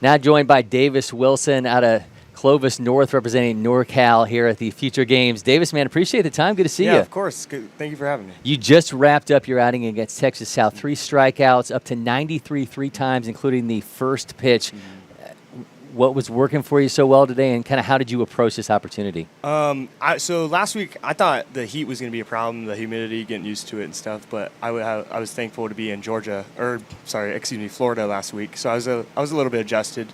Now joined by Davis Wilson out of Clovis North, representing NorCal here at the Future Games. Davis, man, appreciate the time. Good to see you. Yeah, of course. Good. Thank you for having me. You just wrapped up your outing against Texas South. 3 strikeouts, up to 93 3 times, including the first pitch. What was working for you so well today, and kind of how did you approach this opportunity? So last week, I thought the heat was going to be a problem, the humidity, getting used to it and stuff. But I was thankful to be in Florida last week. So I was a little bit adjusted.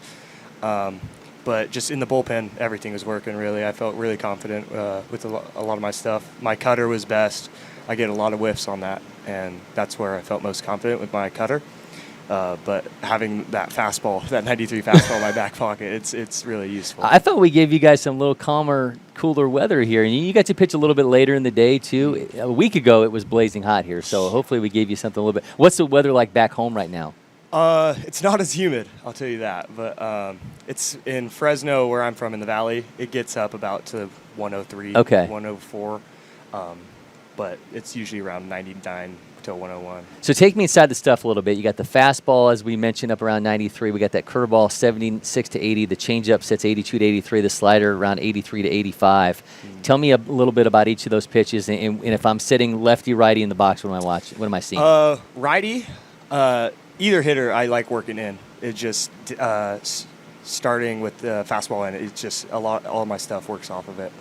But just in the bullpen, everything was working really. I felt really confident with a lot of my stuff. My cutter was best. I get a lot of whiffs on that, and that's where I felt most confident with my cutter. But having that fastball, that 93 fastball in my back pocket, it's really useful. I thought we gave you guys some little calmer, cooler weather here, and you got to pitch a little bit later in the day too. A week ago, it was blazing hot here, so hopefully we gave you something a little bit. What's the weather like back home right now? It's not as humid, I'll tell you that. But it's in Fresno, where I'm from in the valley. It gets up about to 103, 104. But it's usually around 99 to 101. So take me inside the stuff a little bit. You got the fastball, as we mentioned, up around 93. We got that curveball, 76 to 80. The changeup sits 82 to 83. The slider around 83 to 85. Tell me a little bit about each of those pitches. And if I'm sitting lefty, righty in the box, what am I watching? What am I seeing? Righty. Either hitter I like working in. It just starting with the fastball in it. It's just all my stuff works off of it.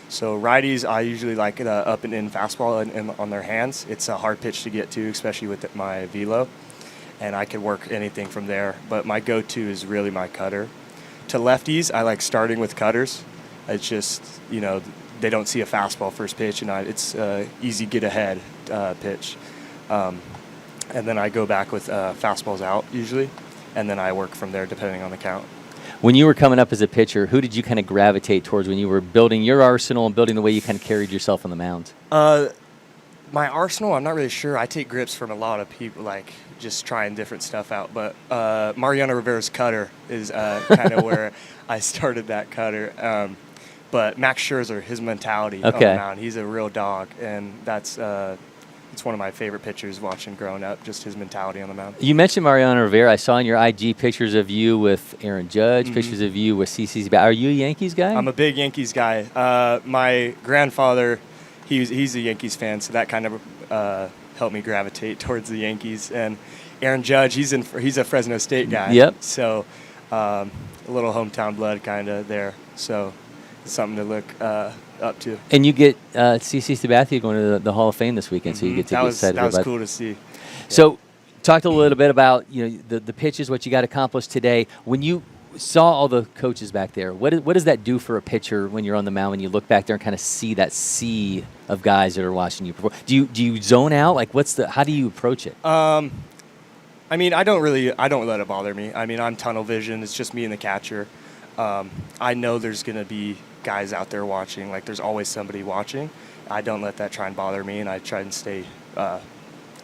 So righties, I usually like the up and in fastball on their hands. It's a hard pitch to get to, especially with my velo, and I can work anything from there. But my go-to is really my cutter. To lefties, I like starting with cutters. It's just, they don't see a fastball first pitch, and it's easy get ahead pitch. And then I go back with fastballs out usually, and then I work from there depending on the count. When you were coming up as a pitcher, who did you kind of gravitate towards when you were building your arsenal and building the way you kind of carried yourself on the mound? My arsenal, I'm not really sure. I take grips from a lot of people, like just trying different stuff out. But Mariano Rivera's cutter is kind of where I started that cutter. But Max Scherzer, his mentality on the mound, he's a real dog, and that's it's one of my favorite pitchers watching growing up, just his mentality on the mound. You mentioned Mariano Rivera. I saw in your IG pictures of you with Aaron Judge, pictures of you with CC's. Are you a Yankees guy? I'm a big Yankees guy. My grandfather, he's a Yankees fan, so that kind of helped me gravitate towards the Yankees. And Aaron Judge, he's a Fresno State guy. Yep. So a little hometown blood kind of there. So it's something to look up to. And you get CC Sabathia going to the Hall of Fame this weekend, so you get to get excited about that. That was cool to see. So talked a little bit about the pitches, what you got accomplished today. When you saw all the coaches back there, what does that do for a pitcher when you're on the mound, when you look back there and kind of see that sea of guys that are watching you perform? Do you zone out? Like, how do you approach it? I mean, I don't let it bother me. I mean, I'm tunnel vision. It's just me and the catcher. I know there's going to be guys out there watching. Like, there's always somebody watching. I don't let that try and bother me, and I try and stay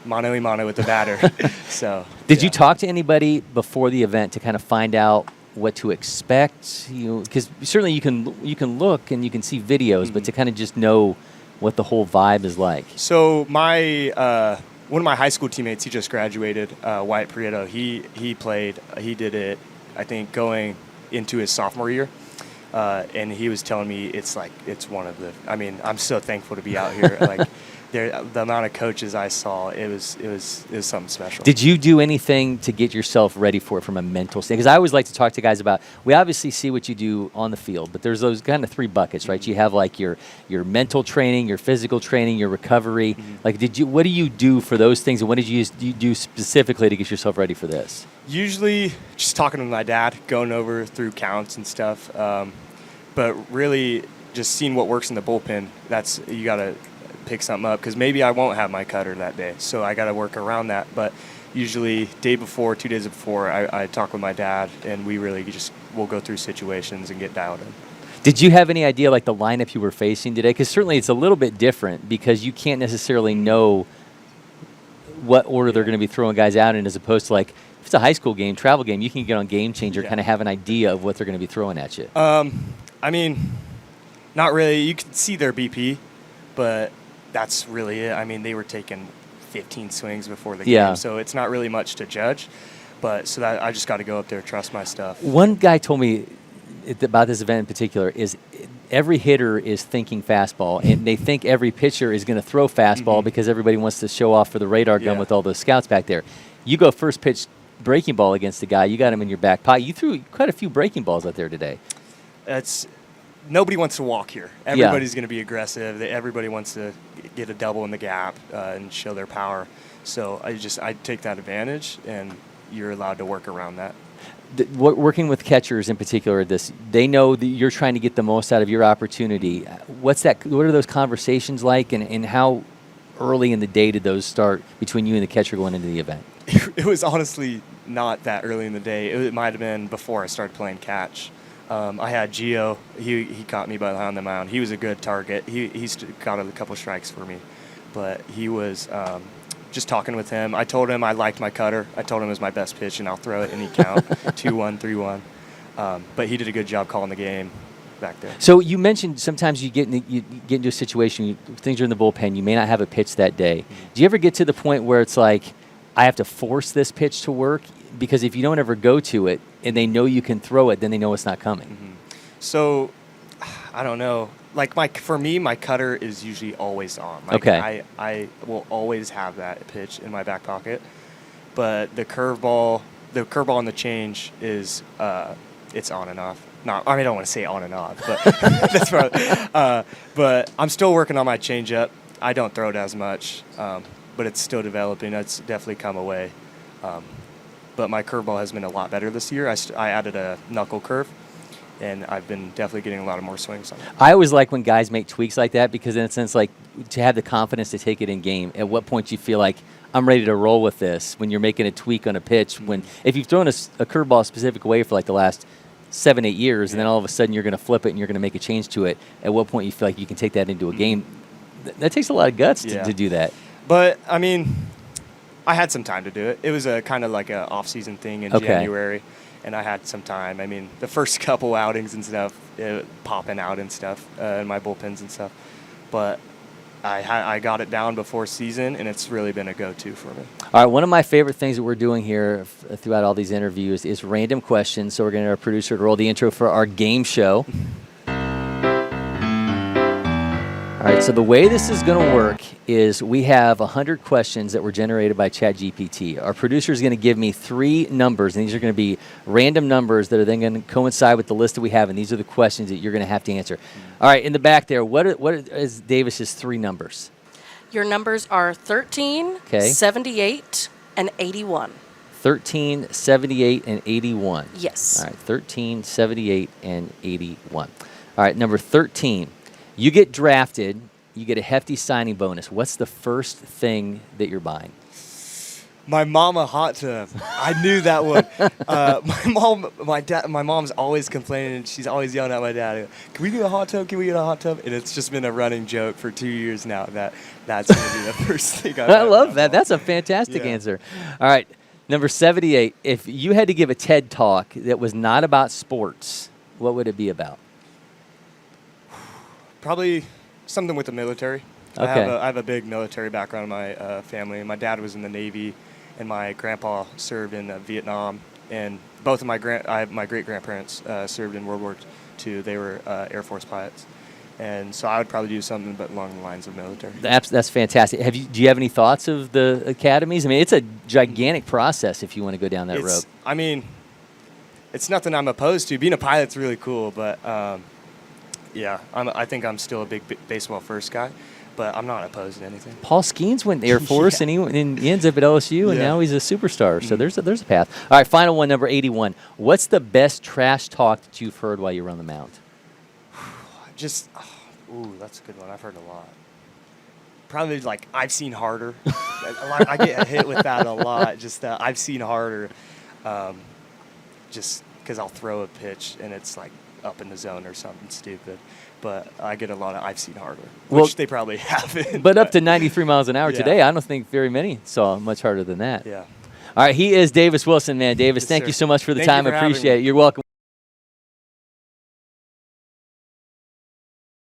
mano a mano with the batter. So, did you talk to anybody before the event to kind of find out what to expect? Because certainly you can look and you can see videos, but to kind of just know what the whole vibe is like. So one of my high school teammates, he just graduated, Wyatt Prieto. He played. He did it, I think, going into his sophomore year. And he was telling me it's one of the. I mean, I'm so thankful to be out here. Like, the amount of coaches I saw, it was something special. Did you do anything to get yourself ready for it from a mental standpoint? Because I always like to talk to guys about. We obviously see what you do on the field, but there's those kind of 3 buckets, right? You have like your mental training, your physical training, your recovery. Like, what do you do for those things, and what did you do specifically to get yourself ready for this? Usually, just talking to my dad, going over through counts and stuff. But really, just seeing what works in the bullpen. You got to pick something up, because maybe I won't have my cutter that day, so I got to work around that. But usually, 2 days before, I talk with my dad, and we really we'll go through situations and get dialed in. Did you have any idea, like, the lineup you were facing today? Because certainly it's a little bit different, because you can't necessarily know what order they're going to be throwing guys out in, as opposed to, like, if it's a high school game, travel game, you can get on Game Changer, kind of have an idea of what they're going to be throwing at you. I mean, not really. You can see their BP, but that's really it. I mean, they were taking 15 swings before the game, so it's not really much to judge. But so that I just got to go up there, trust my stuff. One guy told me about this event in particular is every hitter is thinking fastball, and they think every pitcher is going to throw fastball because everybody wants to show off for the radar gun with all those scouts back there. You go first pitch breaking ball against the guy, you got him in your back pocket. You threw quite a few breaking balls out there today. Nobody wants to walk here. Everybody's going to be aggressive. Everybody wants to get a double in the gap and show their power. So I take that advantage, and you're allowed to work around that. Working with catchers in particular, they know that you're trying to get the most out of your opportunity. What are those conversations like, and how early in the day did those start between you and the catcher going into the event? It was honestly not that early in the day. It might have been before I started playing catch. I had Gio. He caught me behind the mound. He was a good target. He got a couple strikes for me, but he was just talking with him. I told him I liked my cutter. I told him it was my best pitch, and I'll throw it any count, 2-1, 3-1. But he did a good job calling the game back there. So you mentioned sometimes you get into a situation, things are in the bullpen, you may not have a pitch that day. Do you ever get to the point where it's like, I have to force this pitch to work? Because if you don't ever go to it and they know you can throw it, then they know it's not coming. So, I don't know. Like for me, my cutter is usually always on. I will always have that pitch in my back pocket. But the curveball and the change is it's on and off. I don't want to say on and off, but that's probably. But I'm still working on my changeup. I don't throw it as much, but it's still developing. It's definitely come away. But my curveball has been a lot better this year. I added a knuckle curve, and I've been definitely getting a lot of more swings on it. I always like when guys make tweaks like that, because in a sense, like, to have the confidence to take it in game. At what point do you feel like, I'm ready to roll with this, when you're making a tweak on a pitch? If you've thrown a curveball a specific way for like the last 7-8 years, and then all of a sudden you're going to flip it and you're going to make a change to it, at what point you feel like you can take that into a game? That takes a lot of guts to do that. But, I mean, I had some time to do it. It was a kind of like an off-season thing in January, and I had some time. I mean, the first couple outings and stuff, popping out and stuff, in my bullpens and stuff. But I got it down before season, and it's really been a go-to for me. All right, one of my favorite things that we're doing here throughout all these interviews is random questions. So we're going to get our producer to roll the intro for our game show. All right, so the way this is going to work is we have 100 questions that were generated by ChatGPT. Our producer is going to give me 3 numbers, and these are going to be random numbers that are then going to coincide with the list that we have, and these are the questions that you're going to have to answer. All right, in the back there, what is Davis's 3 numbers? Your numbers are 13, 78, and 81. 13, 78, and 81. Yes. All right, 13, 78, and 81. All right, number 13. You get drafted, you get a hefty signing bonus. What's the first thing that you're buying? My mama hot tub. I knew that one. My mom's always complaining. She's always yelling at my dad, "Can we get a hot tub? Can we get a hot tub?" And it's just been a running joke for 2 years now that's going to be the first thing I love that. That's a fantastic answer. All right, number 78. If you had to give a TED Talk that was not about sports, what would it be about? Probably something with the military. Okay. I have a big military background in my family. My dad was in the Navy, and my grandpa served in Vietnam. And both of my great-grandparents served in World War II. They were Air Force pilots. And so I would probably do something but along the lines of military. That's fantastic. Do you have any thoughts of the academies? I mean, it's a gigantic process if you want to go down that road. I mean, it's nothing I'm opposed to. Being a pilot's really cool, but yeah, I think I'm still a big baseball first guy, but I'm not opposed to anything. Paul Skeens went Air Force, and he ends up at LSU, and now he's a superstar. So there's a path. All right, final one, number 81. What's the best trash talk that you've heard while you were on the mound? That's a good one. I've heard a lot. Probably like, I've seen harder. I get hit with that a lot. Just I've seen harder, just because I'll throw a pitch and it's like up in the zone or something stupid. But I get a lot of I've seen harder, which they probably haven't. But up to 93 miles an hour today, I don't think very many saw much harder than that. Yeah. All right, he is Davis Wilson, man. Davis, thank you so much for the time. I appreciate it. You're welcome.